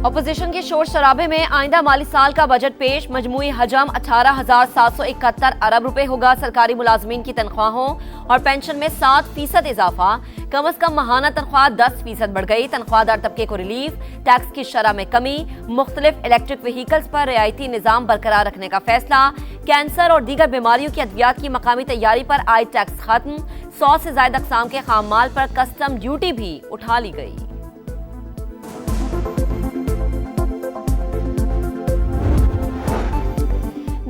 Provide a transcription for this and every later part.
Opposition के शोर शराबे में आइंदा माली साल का बजट पेश। मजमूई हजम 18,771 अरब रुपए होगा। सरकारी मुलाजमीन की तनख्वाहों और पेंशन में 7% इजाफा। कम अज कम माहाना तनख्वाह 10% बढ़ गई। तनख्वाहदार तबके को रिलीफ। टैक्स की शरह में कमी। मुख्तलिफ इलेक्ट्रिक व्हीकल्स पर रियायती निजाम बरकरार रखने का फैसला। कैंसर और दीगर बीमारियों की अद्वियात की मकामी तैयारी पर आयद टैक्स खत्म। 100 से ज्यादा अक़साम के खाम माल पर कस्टम ड्यूटी भी उठा ली गई।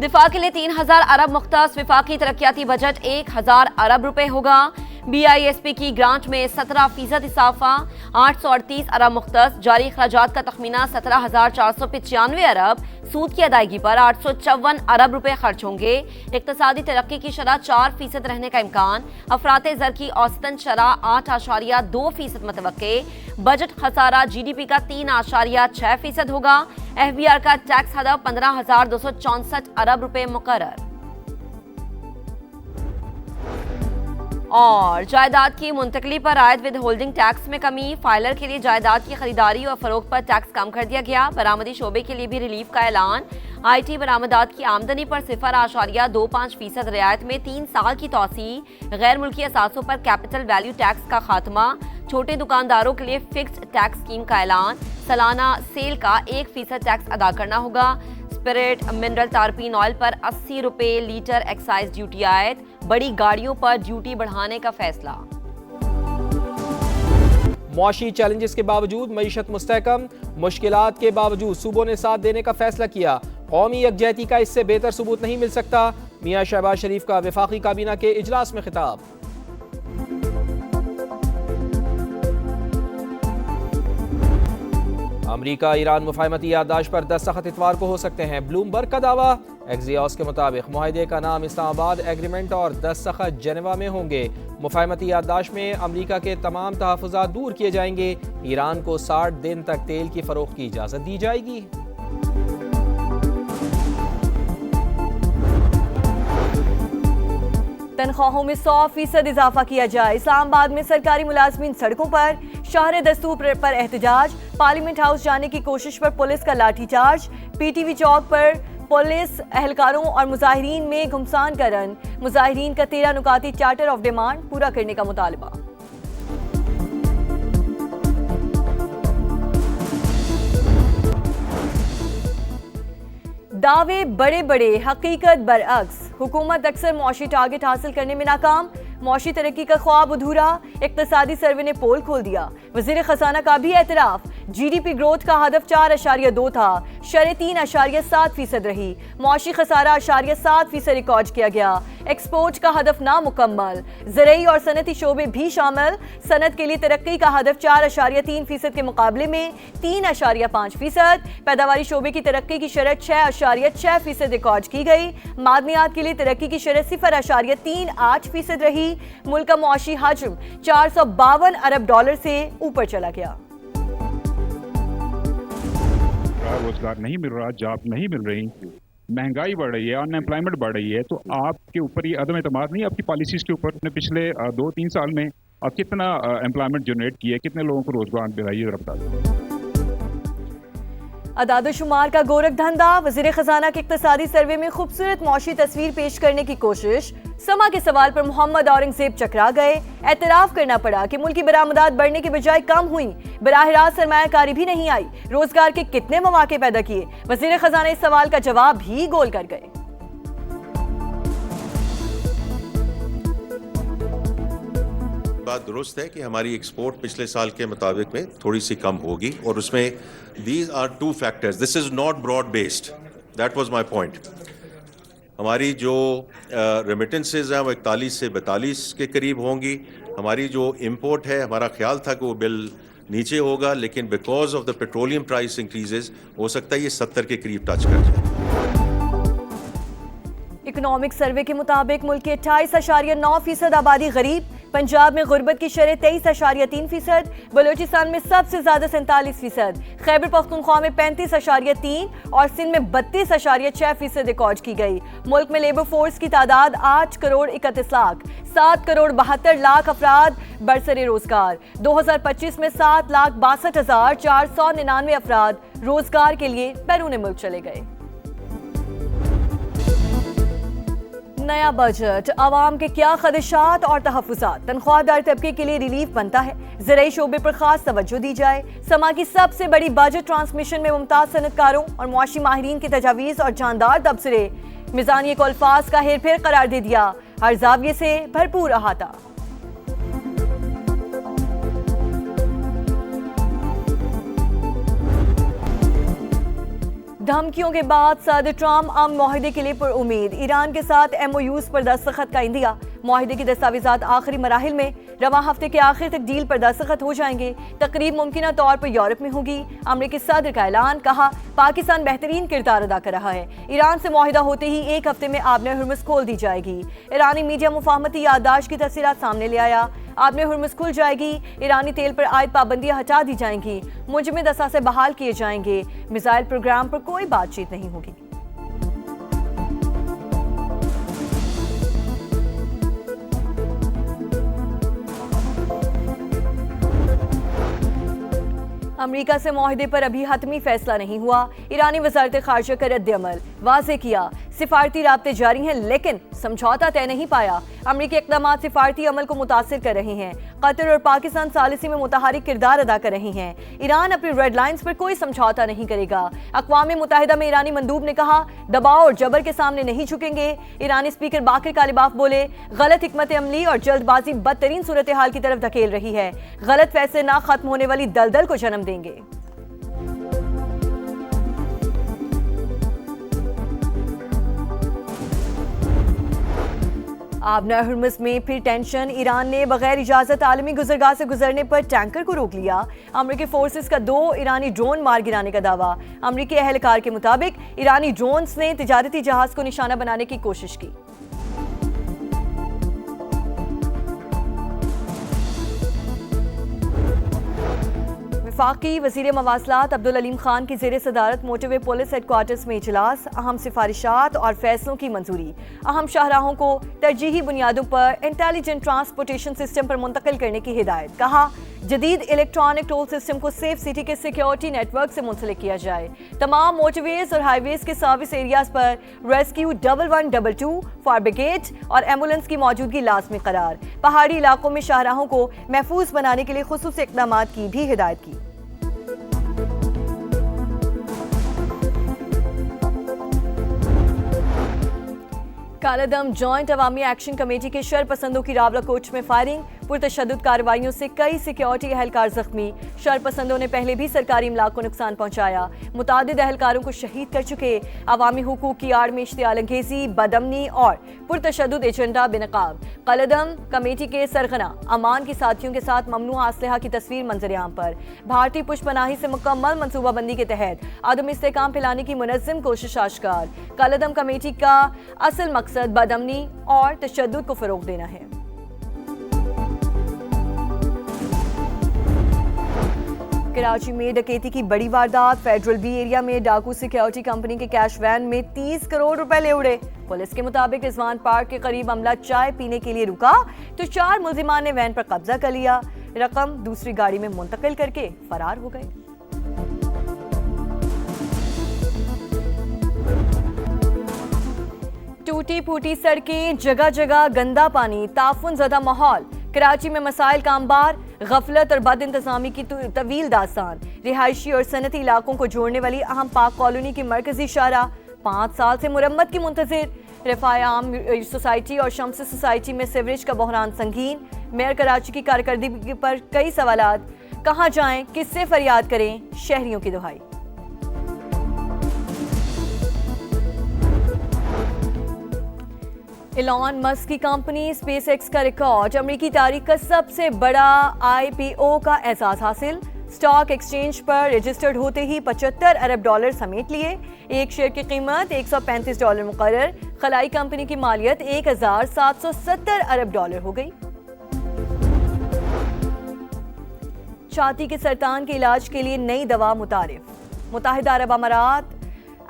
दिफा के लिए 3,000 अरब मुख्तस। विफाकी तरक्याती बजट 1,000 अरब रुपए होगा। BISP की ग्रांट में 17% इजाफा। 838 अरब मुख्तस। जारी अखराजात का तखमीना 17,495 अरब। सूद की अदायगी पर 854 अरब रुपए खर्च होंगे। इक्तसादी तरक्की की शरह 4% रहने का इम्कान। अफराते ज़र की औसतन शरह 8.2% मतवक्के। बजट खसारा GDP का 3.6% होगा। FBR का टैक्स हदफ 15,264 अरब रुपए मुकर्रर। और जायदाद की मुंतकली पर आयद विद होल्डिंग टैक्स में कमी। फाइलर के लिए जायदाद की खरीदारी और फरोख्त पर टैक्स कम कर दिया गया। बरामदी शोबे के लिए भी रिलीफ का ऐलान। IT बरामदात की आमदनी पर 0.25% रियायत में 3 साल की तौसी। गैर मुल्की असासों पर कैपिटल वैल्यू टैक्स का खात्मा। छोटे दुकानदारों के लिए फिक्स्ड टैक्स स्कीम का ऐलान। सालाना सेल का 1% टैक्स अदा करना होगा। स्पिरिट मिनरल तारपीन ऑयल पर 80 रुपए लीटर एक्साइज ड्यूटी आयद। बड़ी गाड़ियों पर ड्यूटी बढ़ाने का फैसला। मुआशी चैलेंजेस के बावजूद मईशत मुस्तहकम। मुश्किलात के बावजूद सूबों ने साथ देने का फैसला किया। कौमी यकजहती का इससे बेहतर सबूत नहीं मिल सकता। मियां शहबाज शरीफ का वफाकी काबीना के इजलास में खिताब। अमरीका ईरान मुफाहमती याददाश्त पर दस्तखत इतवार को हो सकते हैं। ब्लूमबर्ग का दावा। एक्सियोस के मुताबिक मुआहदे का नाम इस्लामाबाद एग्रीमेंट और दस्तखत जेनेवा में होंगे। मुफाहमती याददाश्त में अमरीका के तमाम तहफ़्फ़ुज़ात दूर किए जाएंगे। ईरान को 60 दिन तक तेल की फरोख्त की इजाज़त दी जाएगी। तनख्वाहों में 100% इजाफा किया जाए। इस्लामाबाद में सरकारी मुलाजमीन सड़कों पर। शहर दस्तूर पर एहतजाज। पार्लियामेंट हाउस जाने की कोशिश पर पुलिस का लाठीचार्ज। PTV चौक पर पुलिस एहलकारों और मुजाहिरीन में घुमसान का रन। मुजाहिरीन का 13 नुकाती चार्टर ऑफ डिमांड पूरा करने का मुतालबा। दावे बड़े बड़े, हकीकत बरअक्स। हुकूमत अक्सर मुआशी टारगेट हासिल करने में नाकाम। मुआशी तरक्की का ख्वाब अधूरा। इक्तसादी सर्वे ने पोल खोल दिया। वज़ीर खजाना का भी एतराफ। GDP ग्रोथ का हदफ 4.2 था। शरह 3.7% रही। मुआशी खसारा 8.7% रिकॉर्ड किया गया। एक्सपोर्ट का हदफ नामुकम्मल। ज़रई और सनती शोबे भी शामिल। सनत के लिए तरक्की का हदफ 4.3% के मुकाबले में 3.5%। पैदावारी शोबे की तरक्की की शरह 6.6% रिकॉर्ड की गई। मादनियात के लिए तरक्की की शरह 0.38% रही। मुल्क का मुआशी हजम 452 अरब डॉलर से ऊपर चला गया। रोजगार नहीं मिल रहा, जॉब नहीं मिल रही, महंगाई बढ़ रही है, अनएम्प्लॉयमेंट बढ़ रही है, तो आपके ऊपर ये अदम एतमाद नहीं, आपकी पॉलिसीज के ऊपर। पिछले 2-3 साल में आप कितना एम्प्लॉयमेंट जनरेट किया, कितने लोगों को रोजगार दिलाइए, ये जरा बता दें। अदाद-ओ-शुमार का गोरख धंधा। वज़ीर खजाना के इक्तसादी सर्वे में खूबसूरत मौशी तस्वीर पेश करने की कोशिश। समा के सवाल पर मोहम्मद औरंगजेब चकरा गए। एतराफ करना पड़ा कि मुल्की बरामदात बढ़ने के बजाय कम हुई। बराह रास्त सरमायाकारी भी नहीं आई। रोजगार के कितने मौके पैदा किए। वज़ीर खजाना इस सवाल का जवाब भी गोल कर गए। बात दुरुस्त है कि हमारी एक्सपोर्ट पिछले साल के मुताबिक में थोड़ी सी कम होगी और उसमें these are 2 factors. This is not broad based, that was my point. हमारी जो रेमिटेंसेज हैं वो 41 से 42 के करीब होंगी। हमारी जो इंपोर्ट है, हमारा ख्याल था कि वो बिल नीचे होगा, लेकिन because of the petroleum price increases हो सकता है ये 70 के करीब टच कर जाए। इकोनॉमिक सर्वे के मुताबिक मुल्क की 28.9% आबादी गरीब। पंजाब में गुर्बत की शरह 23.3%, बलोचिस्तान में सबसे ज्यादा 47%, खैबर पख्तूनख्वा में 35.3% और सिंध में 32.6% रिकॉर्ड की गई। मुल्क में लेबर फोर्स की तादाद 8 करोड़ 31 लाख, 7 करोड़ 72 लाख अफराद बरसरे रोजगार। 2025 में 7,62,499 अफराद रोजगार के लिए बैरून मुल्क चले गए। नया बजट आवाम के क्या खदशात और तहफ्फुज़ात, तनख्वाहदार तबके के लिए रिलीफ बनता है। ज़राई शोबे पर खास तवज्जो दी जाए। समा की सबसे बड़ी बजट ट्रांसमिशन में मुमताज सनतकारों और मुआशी माहिरीन की तजावीज़ और जानदार तबसरे। मिज़ानिये को अल्फाज का हेर फेर करार दे दिया, हर जाविये से भरपूर अहाता। धमकियों के बाद सदर ट्रंप अमन मुआहदे के लिए पुरुमीद। ईरान के साथ MOUs पर दस्तखत का इंदिया। मुआहदे की दस्तावेजात आखिरी मराहिल में, रवां हफ्ते के आखिर तक डील पर दस्तखत हो जाएंगे। तकरीब मुमकिना तौर पर यूरोप में होगी। अमरीकी सदर का ऐलान, कहा पाकिस्तान बेहतरीन किरदार अदा कर रहा है। ईरान से मुआहिदा होते ही एक हफ्ते में आबने हुर्मुज़ खोल दी जाएगी। ईरानी मीडिया मुफाहमती याददाश्त की तफसीलात सामने ले आया। आबने हुर्मुज़ खुल जाएगी। ईरानी तेल पर आयद पाबंदियां हटा दी जाएंगी। मुंजमद असासे बहाल किए जाएंगे। मिसाइल प्रोग्राम पर कोई बातचीत नहीं होगी। अमेरिका से मुआहदे पर अभी हतमी फैसला नहीं हुआ। ईरानी वजारत खारजा का रद्द-ए-अमल वाज़ेह किया, सिफारती राब्ते जारी हैं लेकिन समझौता तय नहीं पाया। अमेरिकी इक़दाम सिफारती अमल को मुतासिर कर रहे हैं। कतर और पाकिस्तान सालिसी में मुतहरिक किरदार अदा कर रहे हैं। ईरान अपनी रेड लाइन्स पर कोई समझौता नहीं करेगा। अक़वाम मुत्तहिदा में ईरानी मंदूब ने कहा दबाव और जबर के सामने नहीं झुकेंगे। ईरानी स्पीकर बाकिर कालिबाफ बोले गलत हिकमत अमली और जल्दबाजी बदतरीन सूरत हाल की तरफ धकेल रही है। गलत फैसले ना खत्म होने वाली दलदल को जन्म देंगे। आबना हुर्मुज़ में फिर टेंशन। ईरान ने बगैर इजाजत आलमी गुजरगाह से गुजरने पर टैंकर को रोक लिया। अमेरिकी फोर्सेस का 2 ईरानी ड्रोन मार गिराने का दावा। अमेरिकी एहलकार के मुताबिक ईरानी ड्रोन्स ने तिजारती जहाज को निशाना बनाने की कोशिश की। वफाकी वज़ीर मवासलात अब्दुल अलीम खान की ज़ेर सदारत मोटरवे पुलिस हेडक्वार्टर्स में इजलास। अहम सिफारिशात और फैसलों की मंजूरी। अहम शाहराहों को तरजीही बुनियादों पर इंटेलिजेंट ट्रांसपोर्टेशन सिस्टम पर मुंतकिल करने की हिदायत। कहा जदीद इलेक्ट्रॉनिक टोल सिस्टम को सेफ सिटी के सिक्योरिटी नेटवर्क से मुंसलिक किया जाए। तमाम मोटरवेज और हाईवेज के सर्विस एरियाज पर रेस्क्यू 1122 फायर ब्रिगेड और एम्बुलेंस की मौजूदगी लाजमी करार। पहाड़ी इलाकों में शाहराहों को महफूज बनाने के लिए खुसूसी इक़दामात की भी हिदायत की। कालादम जॉइंट अवामी एक्शन कमेटी के शरपसंदों की रावलाकोट में फायरिंग। पुरतशद्दुद कार्रवाइयों से कई सिक्योरिटी एहलकार जख्मी। शरपसंदों ने पहले भी सरकारी इमलाक को नुकसान पहुंचाया। मुतादिद एहलकारों को शहीद कर चुके। अवामी हुकूक की आड़ में इश्तियाल अंगेजी, बदअमनी और पुरतशद्दुद एजेंडा बेनकाब। कालादम कमेटी के सरगना अमान की साथियों के साथ ममनुआ असलहा की तस्वीर मंजर-ए-आम पर। भारतीय पुष्पनाही से मुकम्मल मनसूबाबंदी के तहत आदम इस्तेहकाम फैलाने की मुनज़्ज़म कोशिश आश्कार। कालादम कमेटी का असल मकसद बदअमनी और तशद्दुद को फरोग देना है। कराची में डकैती की बड़ी वारदात। फेडरल बी एरिया में डाकू सिक्योरिटी कंपनी के कैश वैन में 30 करोड़ रुपए ले उड़े। पुलिस के मुताबिक रिजवान पार्क के करीब अमला चाय पीने के लिए रुका तो 4 मुल्जिमान ने वैन पर कब्जा कर लिया। रकम दूसरी गाड़ी में मुंतकिल करके फरार हो गए। टूटी फूटी सड़कें, जगह जगह गंदा पानी, ताफुन ज़दा माहौल। कराची में मसाइल का अंबार। गफलत और बद इंतजामी की तवील दास्तान। रिहायशी और सनती इलाकों को जोड़ने वाली अहम पाक कॉलोनी की मरकजी शाहरा 5 साल से मुरम्मत की मुंतजिर। रिफाया आम सोसाइटी और शम्स सोसाइटी में सीवरेज का बहरान संगीन। मेयर कराची की कारकर्दगी पर कई सवालात। कहाँ जाएं, किससे फरियाद करें, शहरियों की दुहाई। एलॉन मस्क की कंपनी स्पेसएक्स का रिकॉर्ड। अमेरिकी तारीख का सबसे बड़ा IPO का एजाज हासिल। स्टॉक एक्सचेंज पर रजिस्टर्ड होते ही $75 अरब समेट लिए। एक शेयर की कीमत $135 मुकर्रर। खलाई कंपनी की मालियत $1,770 अरब हो गई। छाती के सरतान के इलाज के लिए नई दवा मुतारिफ। मुत्तहिदा अरब अमारात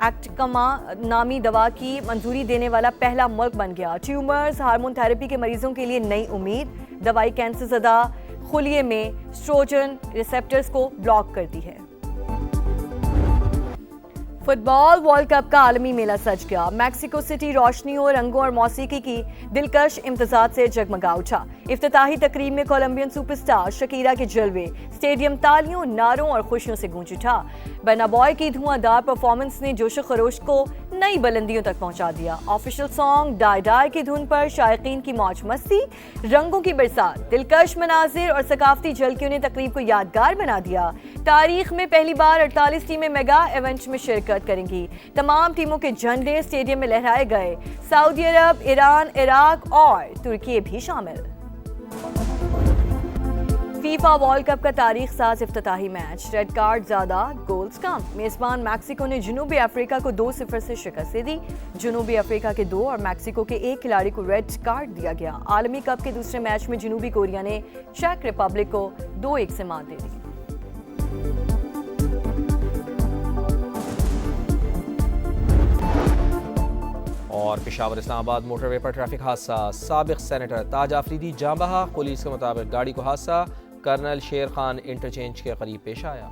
एक्टकमा नामी दवा की मंजूरी देने वाला पहला मुल्क बन गया। ट्यूमर्स हार्मोन थेरेपी के मरीजों के लिए नई उम्मीद। दवाई कैंसर ज़दा खुलिये में एस्ट्रोजन रिसेप्टर्स को ब्लॉक करती है। फुटबॉल वर्ल्ड कप का आलमी मेला सज गया। मैक्सिको सिटी रोशनियों, रंगों और मौसीकी की दिलकश इम्तिजाज से जगमगा उठा। इफ्तिताही तकरीब में कोलंबियन सुपरस्टार शकीरा के जलवे, स्टेडियम तालियों, नारों और खुशियों से गूंज उठा। बर्नाबॉय की धुआंधार परफॉर्मेंस ने जोश खरोश को नई बुलंदियों तक पहुंचा दिया। ऑफिशियल सॉन्ग डाई डाई की धुन पर शायकीन की मौज मस्ती, रंगों की बरसात, दिलकश मनाजिर और सकाफती झलकियों ने तकरीब को यादगार बना दिया। तारीख में पहली बार 48 टीमें मेगा इवेंट में शिरकत करेंगी। तमाम टीमों के झंडे स्टेडियम में लहराए गए। सऊदी अरब, ईरान, इराक और तुर्की भी शामिल। फीफा वर्ल्ड कप का तारीख साज इफ्तिताही मैच। रेड कार्ड ज्यादा, गोल्स कम। मेजबान मैक्सिको ने जनूबी अफ्रीका को 2-0 से शिकस्त दी। जनूबी अफ्रीका के 2 और मैक्सिको के 1 खिलाड़ी को रेड कार्ड दिया गया। आलमी कप के दूसरे मैच में जनूबी कोरिया ने चेक रिपब्लिक को 2-1 से मात दे दी। और पेशावर इस्लामाबाद मोटरवे पर ट्रैफिक हादसा। साबिक सेनेटर ताज आफरीदी जाँ बहा। पुलिस के मुताबिक गाड़ी को हादसा कर्नल शेर खान इंटरचेंज के करीब पेश आया।